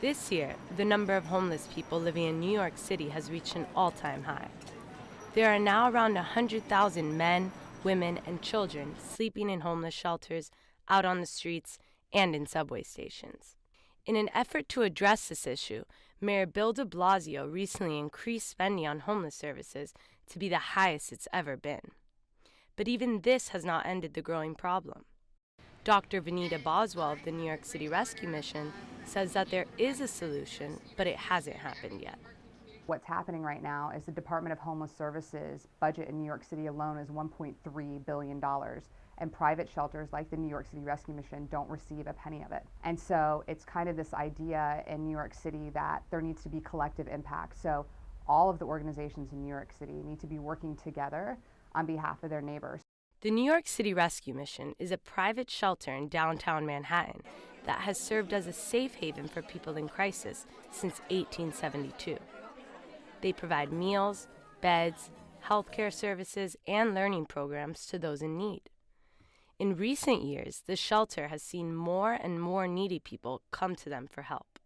This year, the number of homeless people living in New York City has reached an all-time high. There are now around 100,000 men, women, and children sleeping in homeless shelters, out on the streets, and in subway stations. In an effort to address this issue, Mayor Bill de Blasio recently increased spending on homeless services to be the highest it's ever been. But even this has not ended the growing problem. Dr. Vanita Boswell of the New York City Rescue Mission says that there is a solution, but it hasn't happened yet. What's happening right now is the Department of Homeless Services budget in New York City alone is $1.3 billion, and private shelters like the New York City Rescue Mission don't receive a penny of it. And so it's kind of this idea in New York City that there needs to be collective impact. So all of the organizations in New York City need to be working together on behalf of their neighbors. The New York City Rescue Mission is a private shelter in downtown Manhattan that has served as a safe haven for people in crisis since 1872. They provide meals, beds, healthcare services, and learning programs to those in need. In recent years, the shelter has seen more and more needy people come to them for help.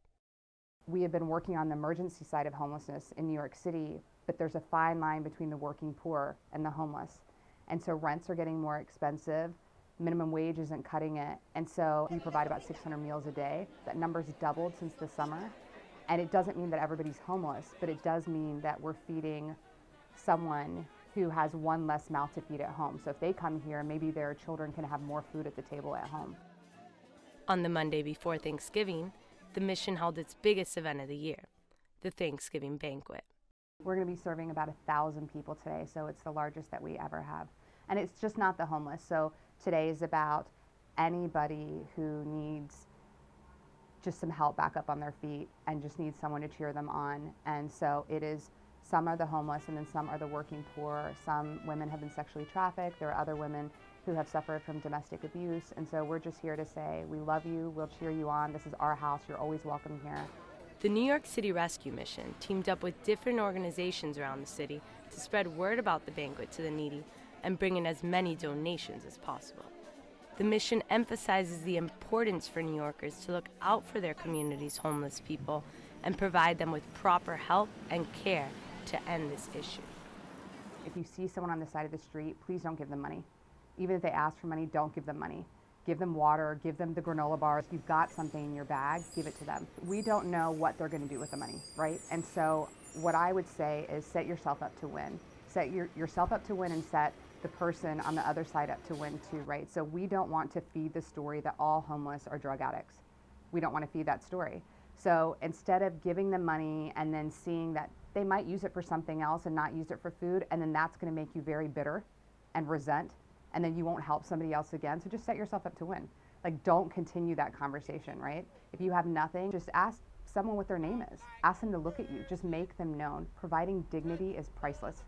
We have been working on the emergency side of homelessness in New York City, but there's a fine line between the working poor and the homeless. And so rents are getting more expensive, minimum wage isn't cutting it, and so we provide about 600 meals a day. That number's doubled since the summer. And it doesn't mean that everybody's homeless, but it does mean that we're feeding someone who has one less mouth to feed at home. So if they come here, maybe their children can have more food at the table at home. On the Monday before Thanksgiving, the mission held its biggest event of the year, the Thanksgiving banquet. We're going to be serving about 1,000 people today, so it's the largest that we ever have. And it's just not the homeless. So today is about anybody who needs just some help back up on their feet and just needs someone to cheer them on. And so it is, some are the homeless and then some are the working poor. Some women have been sexually trafficked. There are other women who have suffered from domestic abuse. And so we're just here to say, we love you, we'll cheer you on. This is our house, you're always welcome here. The New York City Rescue Mission teamed up with different organizations around the city to spread word about the banquet to the needy and bring in as many donations as possible. The mission emphasizes the importance for New Yorkers to look out for their community's homeless people and provide them with proper help and care to end this issue. If you see someone on the side of the street, please don't give them money. Even if they ask for money, don't give them money. Give them water, give them the granola bars. If you've got something in your bag, give it to them. We don't know what they're going to do with the money, right? And so what I would say is set yourself up to win. Set yourself up to win and set the person on the other side up to win too, right? So we don't want to feed the story that all homeless are drug addicts. We don't want to feed that story. So instead of giving them money and then seeing that they might use it for something else and not use it for food, and then that's going to make you very bitter and resent, and then you won't help somebody else again. So just set yourself up to win. Like, don't continue that conversation, right? If you have nothing, just ask someone what their name is. Ask them to look at you. Just make them known. Providing dignity is priceless.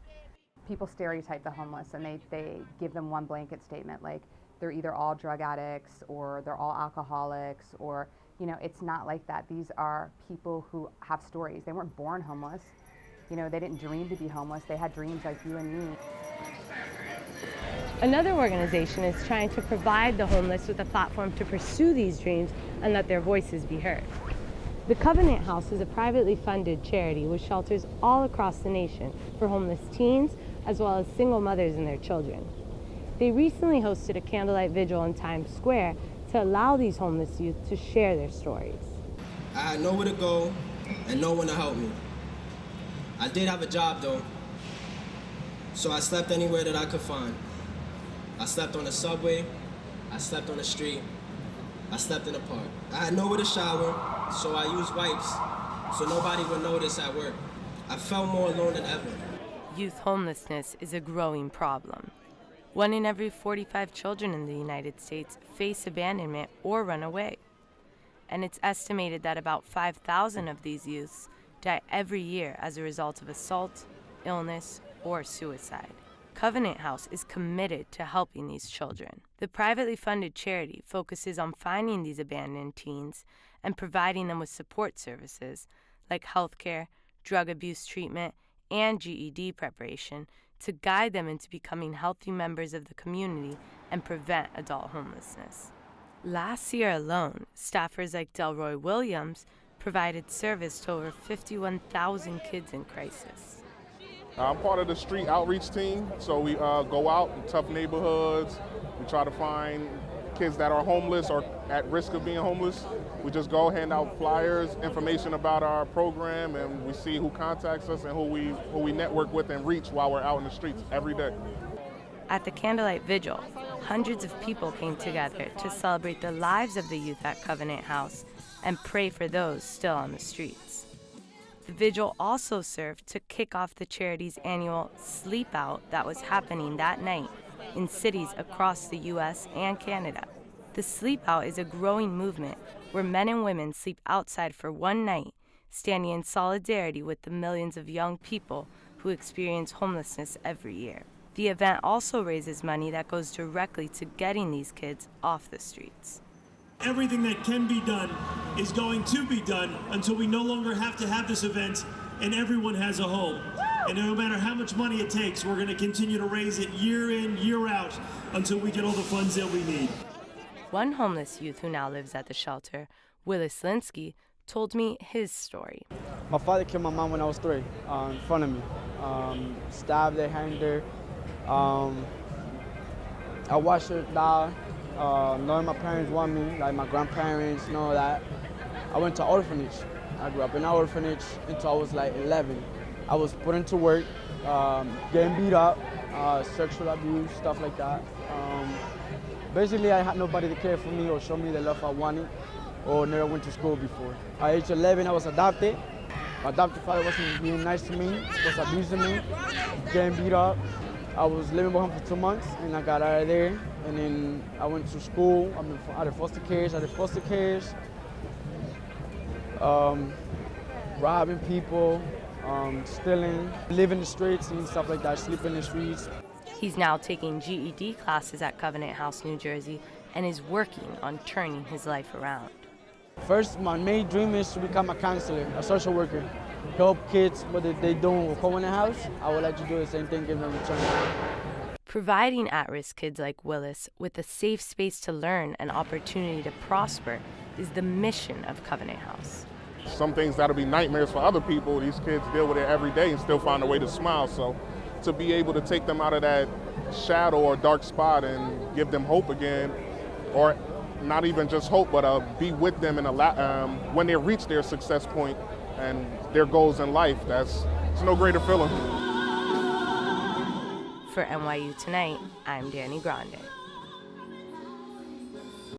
People stereotype the homeless and they give them one blanket statement, like they're either all drug addicts or they're all alcoholics, or, you know, it's not like that. These are people who have stories. They weren't born homeless. You know, they didn't dream to be homeless. They had dreams like you and me. Another organization is trying to provide the homeless with a platform to pursue these dreams and let their voices be heard. The Covenant House is a privately funded charity with shelters all across the nation for homeless teens, as well as single mothers and their children. They recently hosted a candlelight vigil in Times Square to allow these homeless youth to share their stories. I had nowhere to go and no one to help me. I did have a job though, so I slept anywhere that I could find. I slept on the subway, I slept on the street, I slept in the park. I had nowhere to shower, so I used wipes so nobody would notice at work. I felt more alone than ever. Youth homelessness is a growing problem. 1 in every 45 children in the United States face abandonment or run away. And it's estimated that about 5,000 of these youths die every year as a result of assault, illness, or suicide. Covenant House is committed to helping these children. The privately funded charity focuses on finding these abandoned teens and providing them with support services like healthcare, drug abuse treatment, and GED preparation to guide them into becoming healthy members of the community and prevent adult homelessness. Last year alone, staffers like Delroy Williams provided service to over 51,000 kids in crisis. I'm part of the street outreach team, so we go out in tough neighborhoods. We try to find kids that are homeless or at risk of being homeless. We just go hand out flyers, information about our program, and we see who contacts us and who we network with and reach while we're out in the streets every day. At the candlelight vigil, hundreds of people came together to celebrate the lives of the youth at Covenant House and pray for those still on the streets. The vigil also served to kick off the charity's annual Sleep Out that was happening that night in cities across the U.S. and Canada. The Sleep Out is a growing movement where men and women sleep outside for one night, standing in solidarity with the millions of young people who experience homelessness every year. The event also raises money that goes directly to getting these kids off the streets. Everything that can be done is going to be done until we no longer have to have this event and everyone has a home. And no matter how much money it takes, we're going to continue to raise it year in, year out until we get all the funds that we need. One homeless youth who now lives at the shelter, Willis Linsky, told me his story. My father killed my mom when I was 3 in front of me. Stabbed her, hanged her. I watched her die. Knowing my parents want me, like my grandparents and all that. I went to orphanage. I grew up in an orphanage until I was like 11. I was put into work, getting beat up, sexual abuse, stuff like that. Basically, I had nobody to care for me or show me the love I wanted, or never went to school before. At age 11, I was adopted. My adopted father wasn't being nice to me, was abusing me, getting beat up. I was living with him for 2 months, and I got out of there. And then I went to school. I've been out of foster cares, robbing people, stealing, living in the streets and stuff like that, sleeping in the streets. He's now taking GED classes at Covenant House, New Jersey, and is working on turning his life around. First, my main dream is to become a counselor, a social worker. Help kids, what they doing with Covenant House. I would like to do the same thing, give them a return. Providing at-risk kids like Willis with a safe space to learn and opportunity to prosper is the mission of Covenant House. Some things that'll be nightmares for other people, these kids deal with it every day and still find a way to smile. So to be able to take them out of that shadow or dark spot and give them hope again, or not even just hope, but be with them in when they reach their success point and their goals in life, it's no greater feeling. For NYU Tonight, I'm Danny Grande.